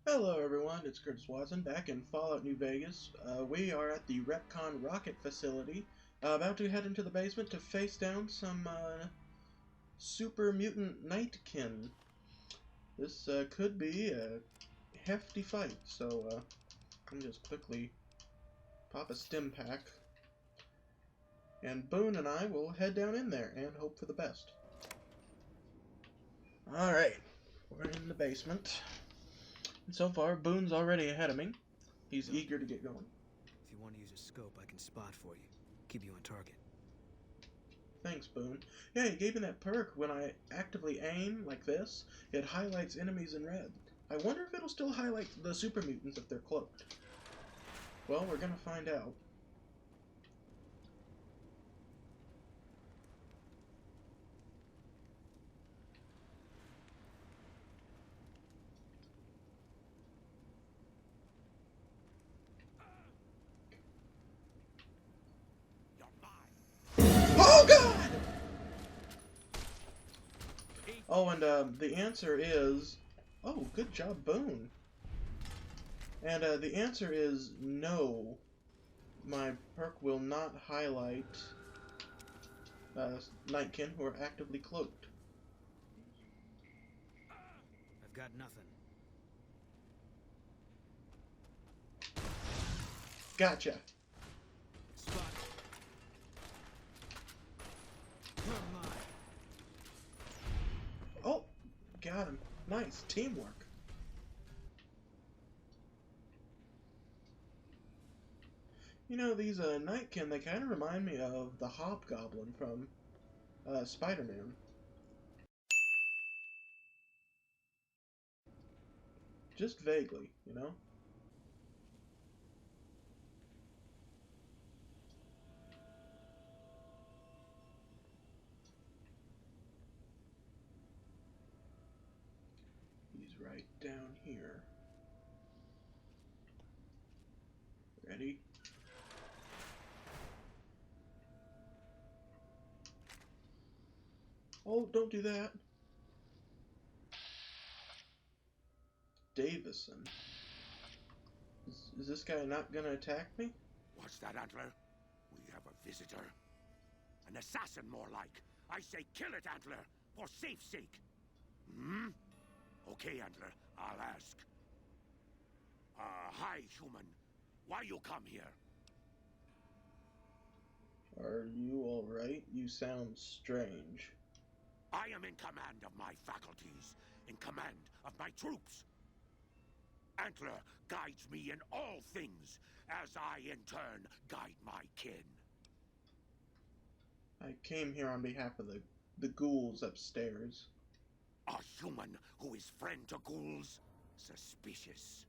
Hello everyone, it's Curtis Watson back in Fallout New Vegas. We are at the Retcon rocket facility, about to head into the basement to face down some super mutant Nightkin. This could be a hefty fight, so let me just quickly pop a stim pack, and Boone and I will head down in there and hope for the best. Alright, we're in the basement. And so far, Boone's already ahead of me. He's eager to get going. If you want to use a scope, I can spot for you. Keep you on target. Thanks, Boone. Yeah, he gave me that perk. When I actively aim, like this, it highlights enemies in red. I wonder if it'll still highlight the super mutants if they're cloaked. Well, we're gonna find out. Oh, God! Oh, and the answer is... Oh, good job, Boone. And the answer is no. My perk will not highlight Nightkin who are actively cloaked. I've got nothing. Gotcha. Spot. You're mine. Oh, got him. Nice teamwork. You know, these Nightkin, they kind of remind me of the Hobgoblin from Spider-Man. Just vaguely, you know? He's right down here. Ready? Oh, don't do that. Davison. Is this guy not gonna attack me? What's that, Antler? We have a visitor. An assassin, more like. I say kill it, Antler, for safe's sake. Hmm? Okay, Antler, I'll ask. Hi, human. Why you come here? Are you alright? You sound strange. I am in command of my faculties, in command of my troops. Antler guides me in all things, as I in turn guide my kin. I came here on behalf of the ghouls upstairs. A human who is friend to ghouls? Suspicious.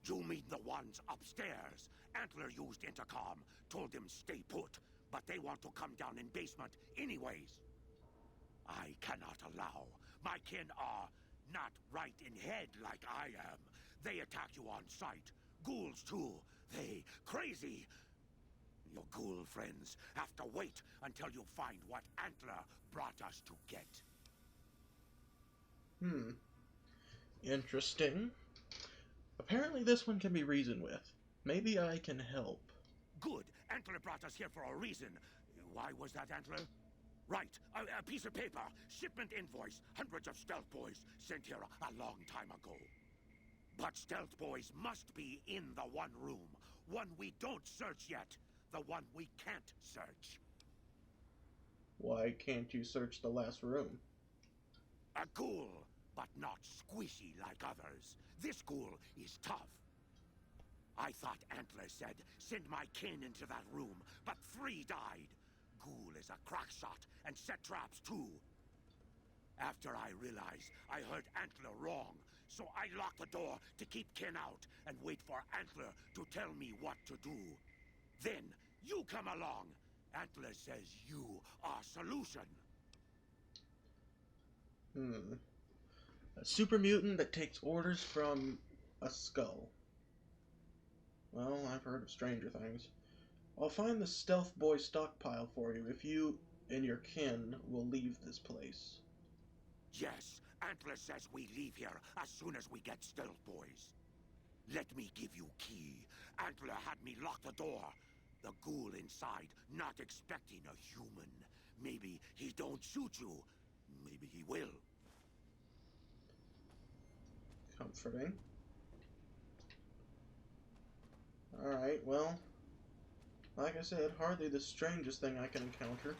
You mean the ones upstairs? Antler used intercom, told them stay put, but they want to come down in basement anyways. I cannot allow. My kin are not right in head like I am. They attack you on sight. Ghouls too. They crazy. Your ghoul friends have to wait until you find what Antler brought us to get. Interesting. Apparently this one can be reasoned with. Maybe I can help. Good. Antler brought us here for a reason. Why was that, Antler? Right. A piece of paper. Shipment invoice. Hundreds of stealth boys sent here a long time ago. But stealth boys must be in the one room. One we don't search yet. The one we can't search. Why can't you search the last room? A ghoul, but not squishy like others. This ghoul is tough. I thought Antler said, send my kin into that room, but 3 died. Ghoul is a crack shot and set traps too. After I realized I heard Antler wrong, so I locked the door to keep kin out and wait for Antler to tell me what to do. Then you come along. Antler says you are solution. A super mutant that takes orders from a skull. Well, I've heard of stranger things. I'll find the stealth boy stockpile for you if you and your kin will leave this place. Yes, Antler says we leave here as soon as we get Stealth Boys. Let me give you key. Antler had me lock the door. The ghoul inside, not expecting a human. Maybe he don't shoot you. Maybe he will. Comforting. Alright, well, like I said, hardly the strangest thing I can encounter.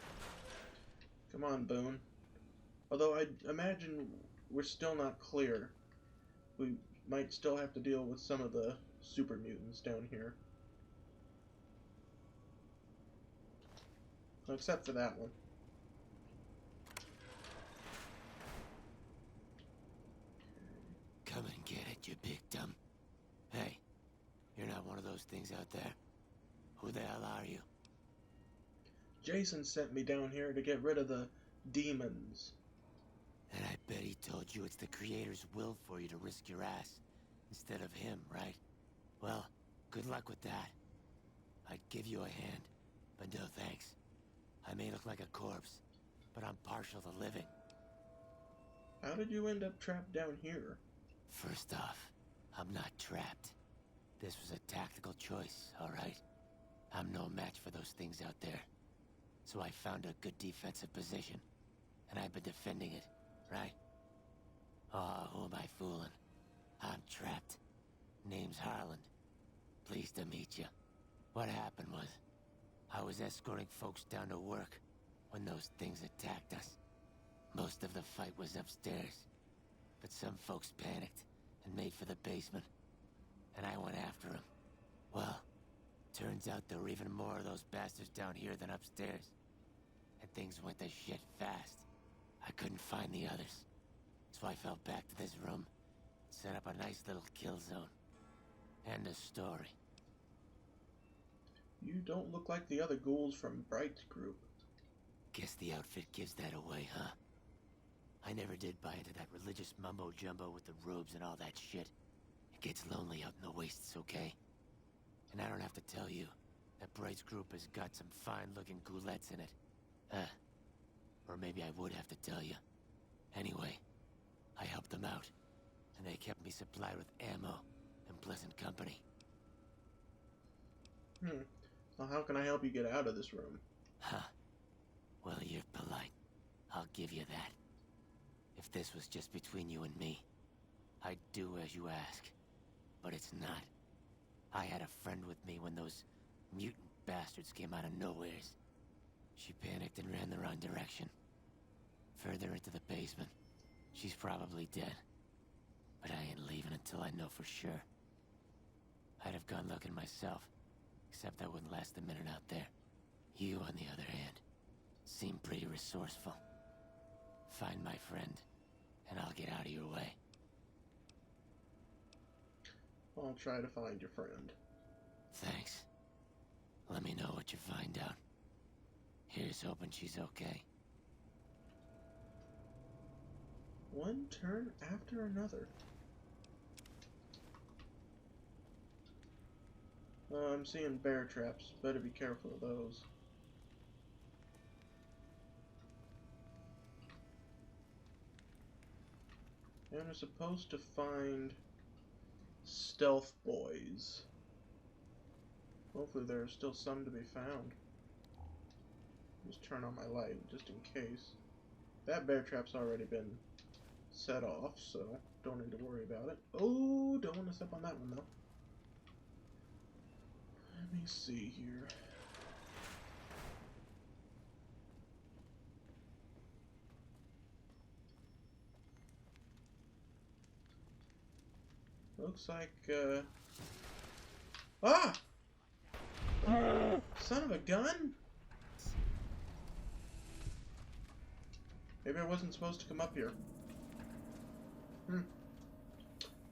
Come on, Boone. Although I imagine we're still not clear. We might still have to deal with some of the super mutants down here. Except for that one. Come and get it, you big dumb. Hey, you're not one of those things out there. Who the hell are you? Jason sent me down here to get rid of the demons. And I bet he told you it's the Creator's will for you to risk your ass instead of him, right? Well, good luck with that. I'd give you a hand, but no thanks. I may look like a corpse, but I'm partial to living. How did you end up trapped down here? First off, I'm not trapped. This was a tactical choice, alright? I'm no match for those things out there. So I found a good defensive position, and I've been defending it, right? Oh, who am I fooling? I'm trapped. Name's Harland. Pleased to meet you. What happened was, I was escorting folks down to work when those things attacked us. Most of the fight was upstairs, but some folks panicked and made for the basement, and I went after them. Well, turns out there were even more of those bastards down here than upstairs, and things went to shit fast. I couldn't find the others, so I fell back to this room, set up a nice little kill zone. End of story. You don't look like the other ghouls from Bright's group. Guess the outfit gives that away, huh? I never did buy into that religious mumbo-jumbo with the robes and all that shit. It gets lonely out in the wastes, okay? And I don't have to tell you that Bright's group has got some fine-looking ghoulettes in it. Or maybe I would have to tell you. Anyway, I helped them out, and they kept me supplied with ammo and pleasant company. Well, how can I help you get out of this room? Huh. Well, you're polite. I'll give you that. If this was just between you and me, I'd do as you ask. But it's not. I had a friend with me when those mutant bastards came out of nowheres. She panicked and ran the wrong direction. Further into the basement. She's probably dead. But I ain't leaving until I know for sure. I'd have gone looking myself, except I wouldn't last a minute out there. You, on the other hand, seem pretty resourceful. Find my friend, and I'll get out of your way. I'll try to find your friend. Thanks. Let me know what you find out. Here's hoping she's okay. One turn after another. I'm seeing bear traps. Better be careful of those. And we're supposed to find Stealth Boys. Hopefully there's still some to be found. Just turn on my light, just in case. That bear trap's already been set off, so don't need to worry about it. Oh, don't want to step on that one, though. Let me see here. Looks like, Ah! Son of a gun? Maybe I wasn't supposed to come up here.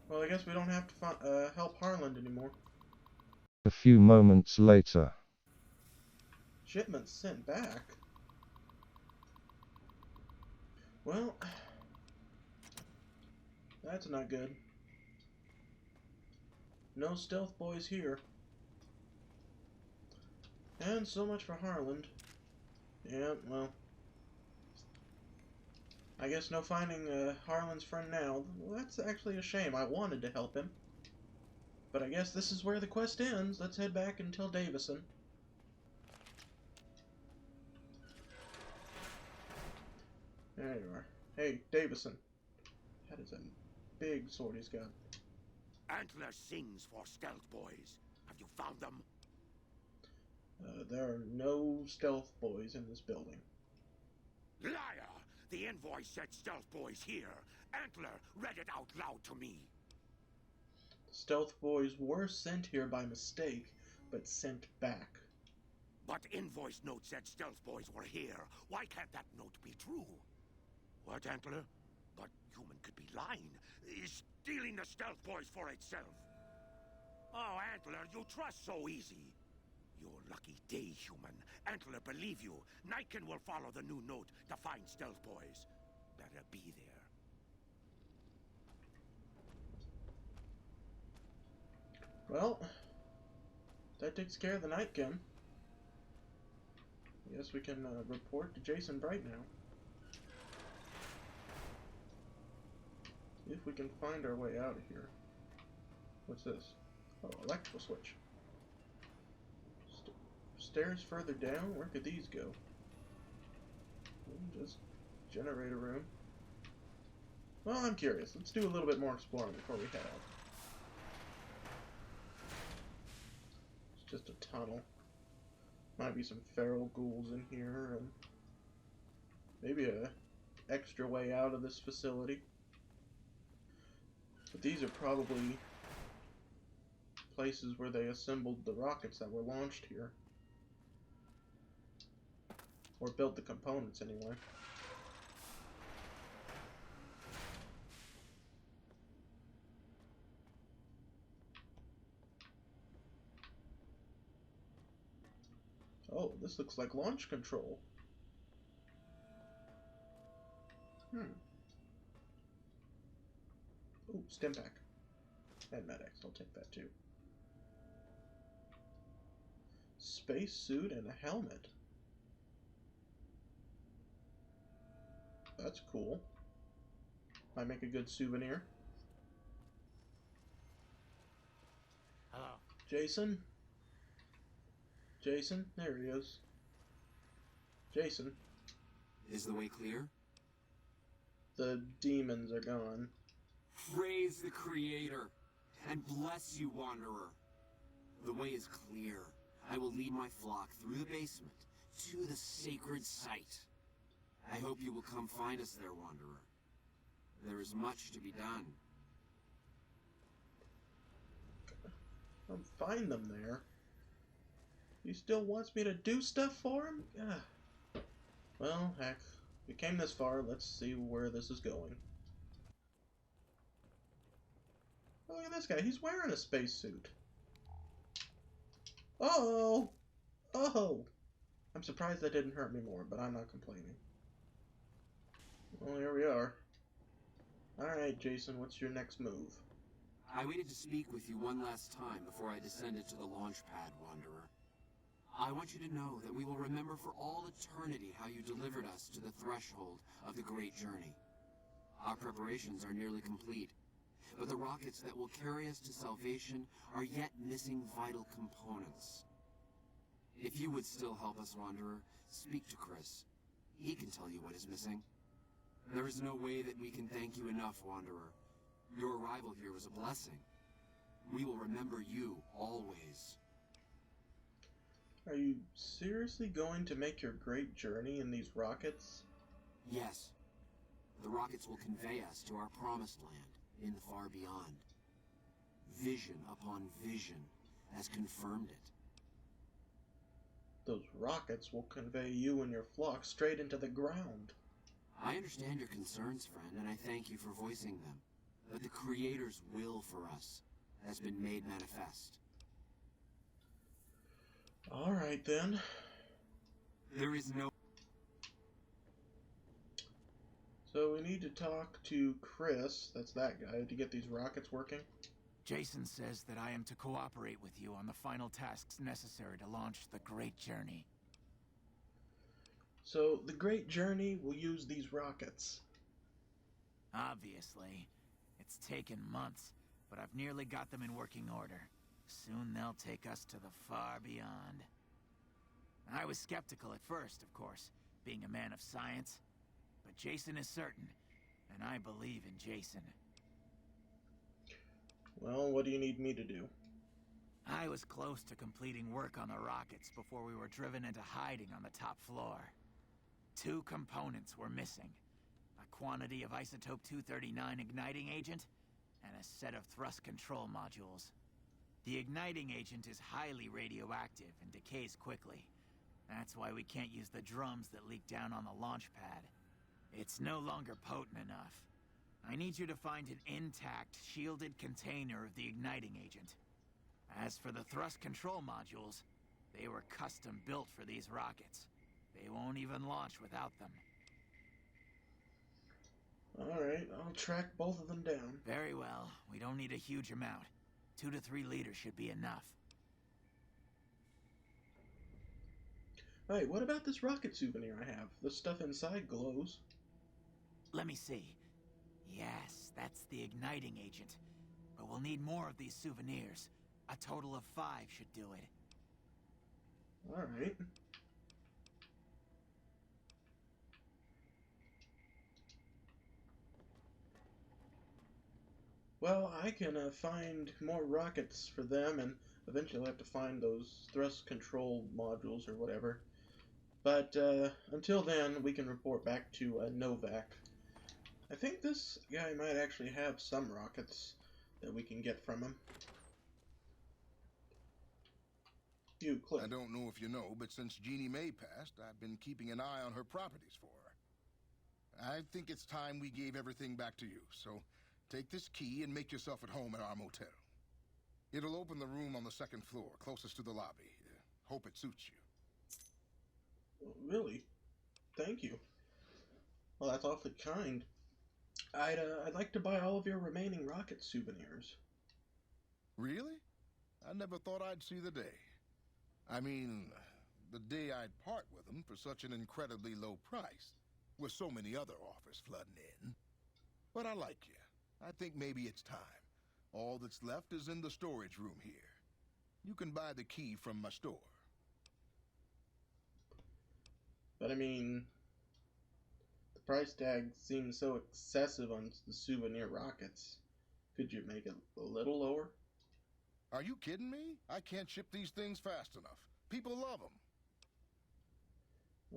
Well, I guess we don't have to help Harland anymore. A few moments later. Shipment sent back? Well, that's not good. No Stealth Boys here. And so much for Harland. Yeah, well. I guess no finding Harlan's friend now. Well, that's actually a shame. I wanted to help him. But I guess this is where the quest ends. Let's head back and tell Davison. There you are. Hey, Davison. That is a big sword he's got. Antler sings for stealth boys. Have you found them? There are no stealth boys in this building. Liar! The invoice said stealth boys here. Antler read it out loud to me. Stealth boys were sent here by mistake, but sent back. But invoice note said stealth boys were here. Why can't that note be true? What, Antler? But human could be lying. Is stealing the stealth boys for itself. Oh, Antler, you trust so easy. Your lucky day, human. Antler, believe you. Nightkin will follow the new note to find stealth boys. Better be there. Well, that takes care of the Nightkin. I guess we can report to Jason Bright now. If we can find our way out of here. What's this? Oh, electrical switch. Stairs further down? Where could these go? Just generator room. Well, I'm curious. Let's do a little bit more exploring before we head out. It's just a tunnel. Might be some feral ghouls in here, and maybe a extra way out of this facility. But these are probably places where they assembled the rockets that were launched here. Or built the components, anyway. Oh, this looks like launch control. Ooh, stim pack. And medics, I'll take that too. Space suit and a helmet. That's cool. Might make a good souvenir. Hello. Jason? Jason? There he is. Jason. Is the way clear? The demons are gone. Praise the Creator, and bless you, Wanderer. The way is clear. I will lead my flock through the basement to the sacred site. I hope you will come find us there, Wanderer. There is much to be done. I'll find them there. He still wants me to do stuff for him? Ugh. Well, heck. We came this far. Let's see where this is going. Oh, look at this guy. He's wearing a spacesuit. Oh! Oh! I'm surprised that didn't hurt me more, but I'm not complaining. Well, here we are. Alright, Jason, what's your next move? I waited to speak with you one last time before I descended to the launch pad, Wanderer. I want you to know that we will remember for all eternity how you delivered us to the threshold of the great journey. Our preparations are nearly complete, but the rockets that will carry us to salvation are yet missing vital components. If you would still help us, Wanderer, speak to Chris. He can tell you what is missing. There is no way that we can thank you enough, Wanderer. Your arrival here was a blessing. We will remember you always. Are you seriously going to make your great journey in these rockets? Yes. The rockets will convey us to our promised land in the far beyond. Vision upon vision has confirmed it. Those rockets will convey you and your flock straight into the ground. I understand your concerns, friend, and I thank you for voicing them. But the Creator's will for us has been made manifest. Alright then. There is no... So we need to talk to Chris, that's that guy, to get these rockets working. Jason says that I am to cooperate with you on the final tasks necessary to launch the Great Journey. So the Great Journey will use these rockets. Obviously. It's taken months, but I've nearly got them in working order. Soon they'll take us to the far beyond. I was skeptical at first, of course, being a man of science. But Jason is certain, and I believe in Jason. Well, what do you need me to do? I was close to completing work on the rockets before we were driven into hiding on the top floor. 2 components were missing. A quantity of isotope 239 igniting agent, and a set of thrust control modules. The igniting agent is highly radioactive and decays quickly. That's why we can't use the drums that leak down on the launch pad. It's no longer potent enough. I need you to find an intact, shielded container of the igniting agent. As for the thrust control modules, they were custom built for these rockets. They won't even launch without them. Alright, I'll track both of them down. Very well. We don't need a huge amount. 2 to 3 liters should be enough. Hey, what about this rocket souvenir I have? The stuff inside glows. Let me see. Yes, that's the igniting agent. But we'll need more of these souvenirs. A total of 5 should do it. Alright. Well, I can find more rockets for them, and eventually I'll have to find those thrust control modules or whatever. But until then, we can report back to Novak. I think this guy might actually have some rockets that we can get from him. You, Cliff. I don't know if you know, but since Jeannie May passed, I've been keeping an eye on her properties for her. I think it's time we gave everything back to you, so take this key and make yourself at home at our motel. It'll open the room on the 2nd floor, closest to the lobby. Hope it suits you. Really? Thank you. Well, that's awfully kind. I'd like to buy all of your remaining rocket souvenirs. Really? I never thought I'd see the day. I mean, the day I'd part with them for such an incredibly low price, with so many other offers flooding in. But I like you. I think maybe it's time. All that's left is in the storage room here. You can buy the key from my store. But I mean, the price tag seems so excessive on the souvenir rockets. Could you make it a little lower? Are you kidding me? I can't ship these things fast enough. People love them.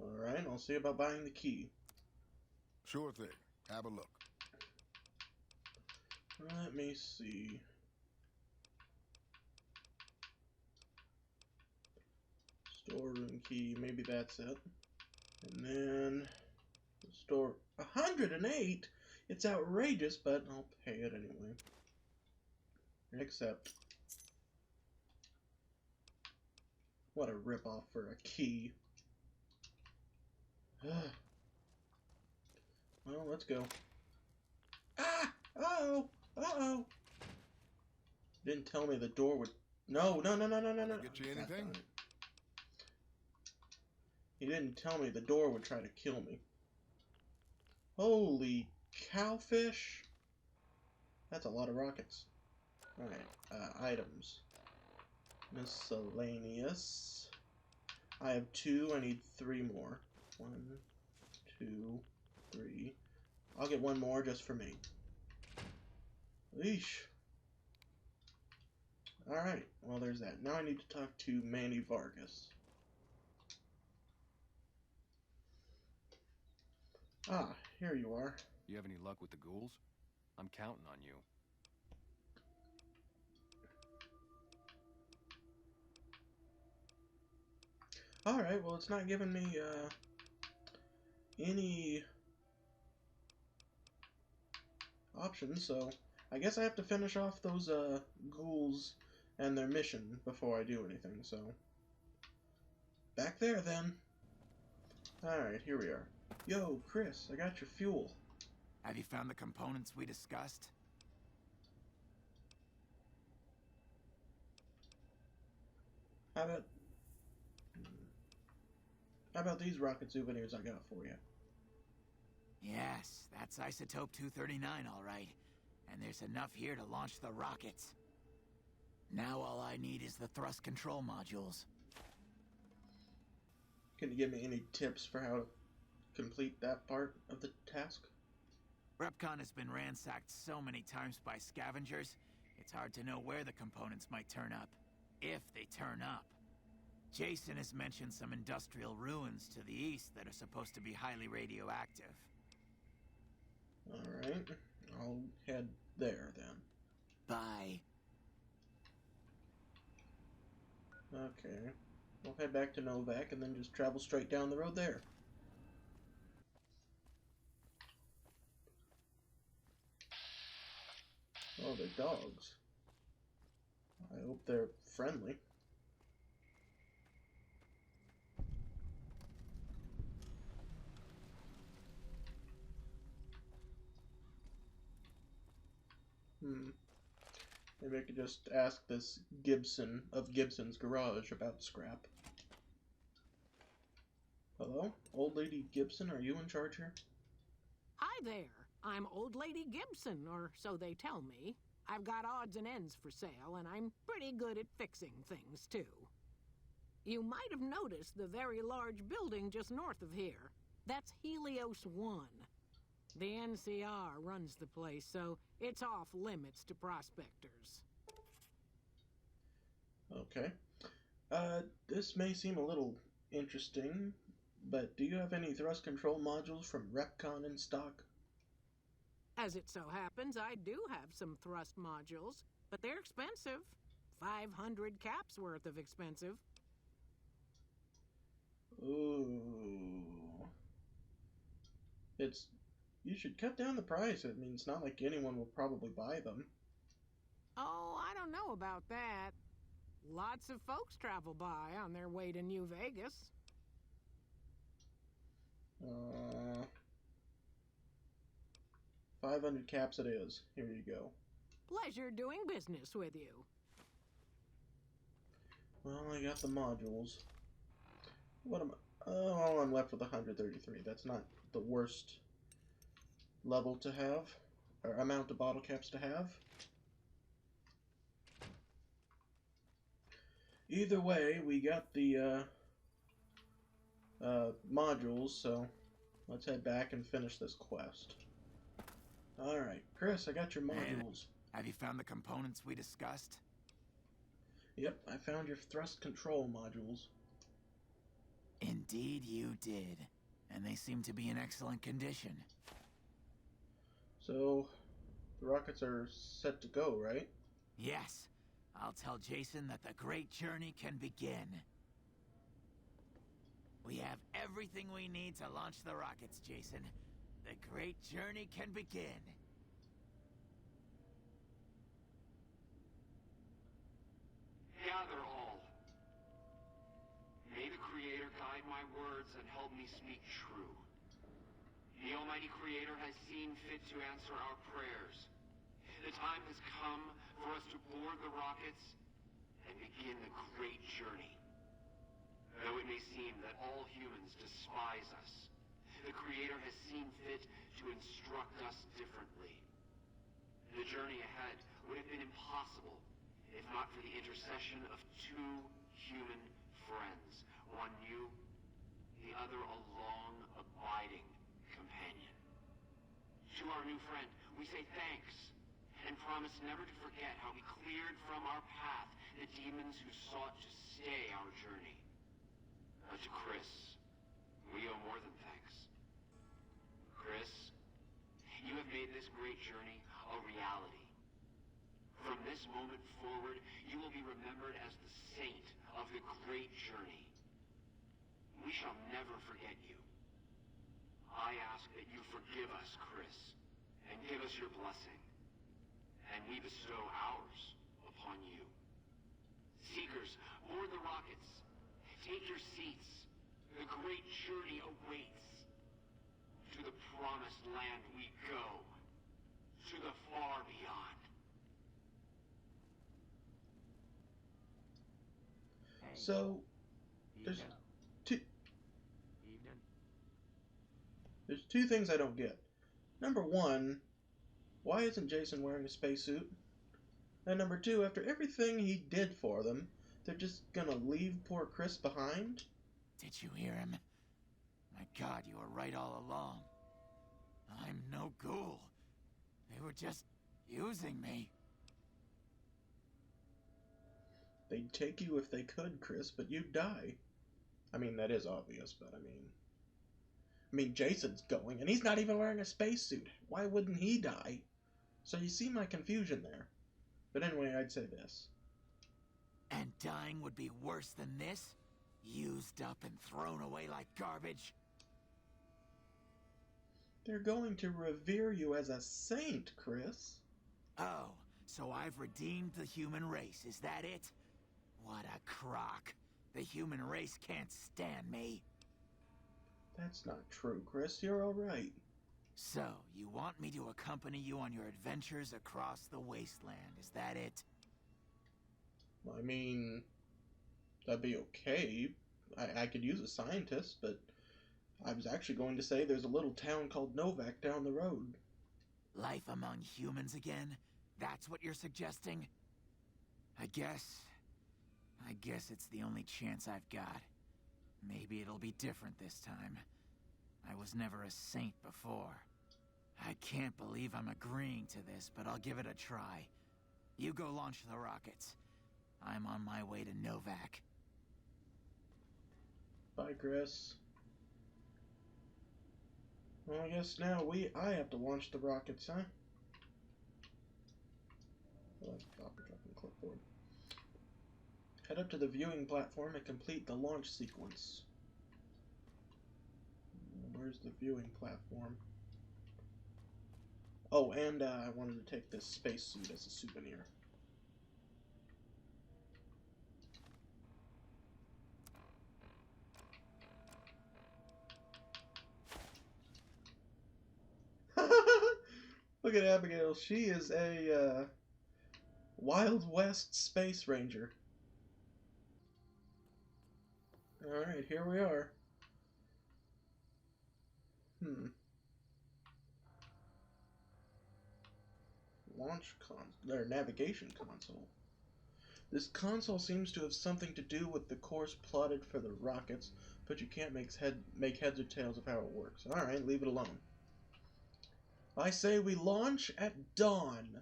Alright, I'll see about buying the key. Sure thing. Have a look. Let me see. Storeroom key, maybe that's it. And then the store 108? It's outrageous, but I'll pay it anyway. Accept. What a ripoff for a key. Well, let's go. Ah! Uh-oh! Uh-oh! Didn't tell me the door would... No. Get you anything? He didn't tell me the door would try to kill me. Holy cowfish! That's a lot of rockets. Alright, items. Miscellaneous. I have 2, I need 3 more. 1, 2, 3. I'll get 1 more just for me. Eesh. Alright, well there's that. Now I need to talk to Manny Vargas. Ah, here you are. You have any luck with the ghouls? I'm counting on you. Alright, well it's not giving me any options, so I guess I have to finish off those ghouls and their mission before I do anything, so back there then. Alright, here we are. Yo, Chris, I got your fuel. Have you found the components we discussed? How about these rocket souvenirs I got for you? Yes, that's Isotope 239, all right. And there's enough here to launch the rockets. Now all I need is the thrust control modules. Can you give me any tips for how to complete that part of the task? Repcon has been ransacked so many times by scavengers, it's hard to know where the components might turn up. If they turn up. Jason has mentioned some industrial ruins to the east that are supposed to be highly radioactive. Alright, I'll head there then. Bye. Okay, we'll head back to Novak and then just travel straight down the road there. Oh, they're dogs. I hope they're friendly. Maybe I could just ask this Gibson of Gibson's garage about scrap. Hello? Old Lady Gibson, are you in charge here? Hi there. I'm Old Lady Gibson, or so they tell me. I've got odds and ends for sale, and I'm pretty good at fixing things, too. You might have noticed the very large building just north of here. That's Helios 1. The NCR runs the place, so it's off limits to prospectors. Okay. This may seem a little interesting, but do you have any thrust control modules from Repcon in stock? As it so happens, I do have some thrust modules, but they're expensive. 500 caps worth of expensive. Ooh. You should cut down the price. I mean, it's not like anyone will probably buy them. Oh, I don't know about that. Lots of folks travel by on their way to New Vegas. 500 caps it is. Here you go. Pleasure doing business with you. Well, I got the modules. What am I? Oh, I'm left with 133. That's not the worst level to have, or amount of bottle caps to have. Either way, we got the modules, so let's head back and finish this quest. Alright, Chris, I got your modules. Have you found the components we discussed? Yep, I found your thrust control modules. Indeed you did. And they seem to be in excellent condition. So, the rockets are set to go, right? Yes. I'll tell Jason that the great journey can begin. We have everything we need to launch the rockets, Jason. The great journey can begin. Gather all. May the Creator guide my words and help me speak true. The Almighty Creator has seen fit to answer our prayers. The time has come for us to board the rockets and begin the great journey. Though it may seem that all humans despise us, the Creator has seen fit to instruct us differently. The journey ahead would have been impossible if not for the intercession of two human friends, one new, the other a long, abiding companion. To our new friend, we say thanks, and promise never to forget how we cleared from our path the demons who sought to stay our journey. But to Chris, we owe more than thanks. Chris, you have made this great journey a reality. From this moment forward, you will be remembered as the saint of the great journey. We shall never forget you. I ask that you forgive us, Chris, and give us your blessing. And we bestow ours upon you. Seekers, board the rockets. Take your seats. The great journey awaits. To the promised land we go. To the far beyond. So, there's two... Evening. There's two things I don't get. Number one, why isn't Jason wearing a spacesuit? And number two, after everything he did for them, they're just gonna leave poor Chris behind? Did you hear him? My God, you were right all along. I'm no ghoul. They were just using me. They'd take you if they could, Chris, but you'd die. I mean, that is obvious, but I mean, Jason's going, and he's not even wearing a spacesuit. Why wouldn't he die? So you see my confusion there. But anyway, I'd say this. And dying would be worse than this? Used up and thrown away like garbage? They're going to revere you as a saint, Chris. Oh, so I've redeemed the human race, is that it? What a crock. The human race can't stand me. That's not true, Chris. You're alright. So, you want me to accompany you on your adventures across the wasteland, is that it? I mean, that'd be okay. I could use a scientist, but I was actually going to say there's a little town called Novak down the road. Life among humans again? That's what you're suggesting? I guess it's the only chance I've got. Maybe it'll be different this time. I was never a saint before. I can't believe I'm agreeing to this, but I'll give it a try. You go launch the rockets. I'm on my way to Novak. Bye, Chris. Well, I guess now I have to launch the rockets, huh? Well, that's proper dropping clipboard. Head up to the viewing platform and complete the launch sequence. Where's the viewing platform? Oh, and I wanted to take this spacesuit as a souvenir. Look at Abigail. She is a Wild West Space Ranger. Alright, here we are. Navigation console. This console seems to have something to do with the course plotted for the rockets, but you can't make heads or tails of how it works. Alright, leave it alone. I say we launch at dawn.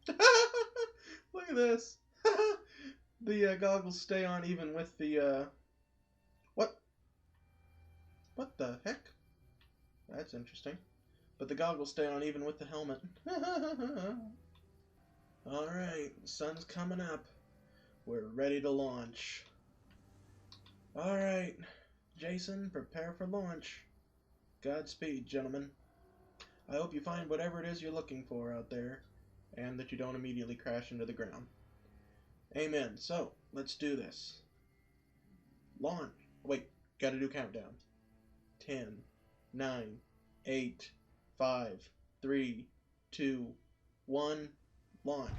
Look at this. The goggles stay on even with the, What? What the heck? That's interesting. But the goggles stay on even with the helmet. Alright, the sun's coming up. We're ready to launch. Alright, Jason, prepare for launch. Godspeed, gentlemen. I hope you find whatever it is you're looking for out there, and that you don't immediately crash into the ground. Amen. So, let's do this. Launch. Wait, gotta do countdown. 10, 9, 8, 5, 3, 2, 1, launch.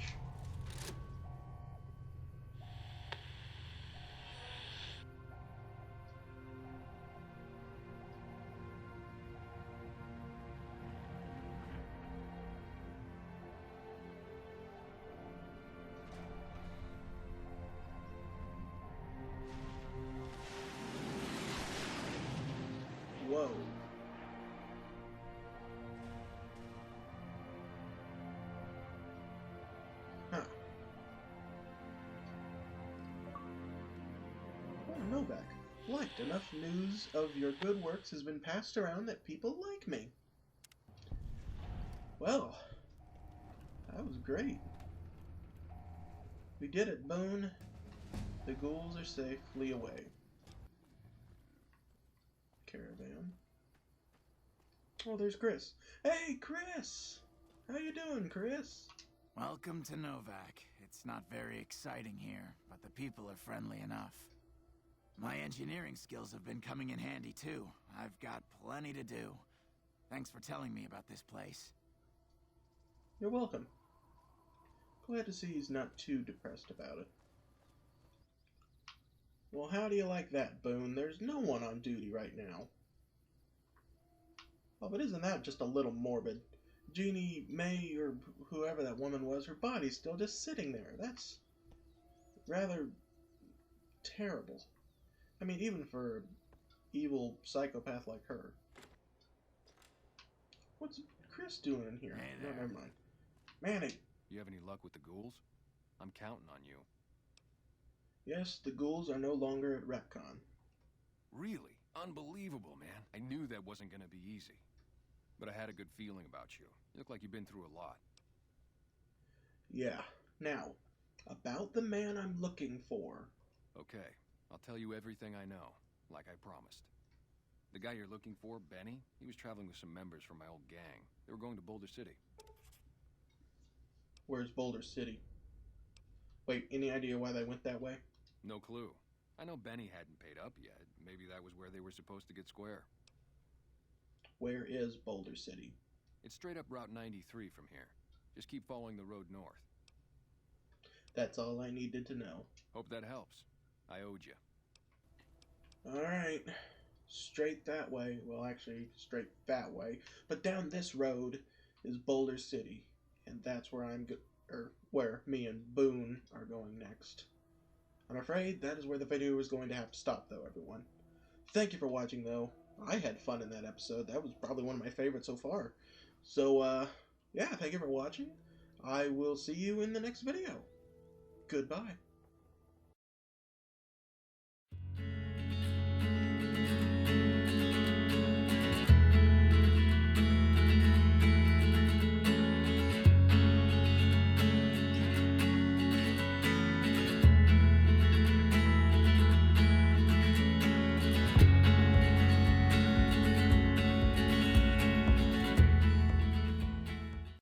Whoa. Huh. Oh, Novak. Liked. Enough news of your good works has been passed around that people like me. Well, that was great. We did it, Boone. The ghouls are safely away. Caravan. Oh, there's Chris. Hey, Chris! How you doing, Chris? Welcome to Novak. It's not very exciting here, but the people are friendly enough. My engineering skills have been coming in handy, too. I've got plenty to do. Thanks for telling me about this place. You're welcome. Glad to see he's not too depressed about it. Well, how do you like that, Boone? There's no one on duty right now. Oh, but isn't that just a little morbid? Jeannie May, or whoever that woman was, her body's still just sitting there. That's rather terrible. I mean, even for an evil psychopath like her. What's Chris doing in here? Hey No, there. never mind. Manny. You have any luck with the ghouls? I'm counting on you. Yes, the ghouls are no longer at RepCon. Really? Unbelievable, man. I knew that wasn't gonna be easy. But I had a good feeling about you. You look like you've been through a lot. Yeah. Now, about the man I'm looking for. Okay, I'll tell you everything I know, like I promised. The guy you're looking for, Benny, he was traveling with some members from my old gang. They were going to Boulder City. Where's Boulder City? Wait, any idea why they went that way? No clue. I know Benny hadn't paid up yet. Maybe that was where they were supposed to get square. Where is Boulder City? It's straight up Route 93 from here. Just keep following the road north. That's all I needed to know. Hope that helps. I owed you. Alright. Straight that way. Well, actually, straight that way. But down this road is Boulder City. And that's where where me and Boone are going next. I'm afraid that is where the video is going to have to stop, though, everyone. Thank you for watching, though. I had fun in that episode. That was probably one of my favorites so far. So, yeah, thank you for watching. I will see you in the next video. Goodbye.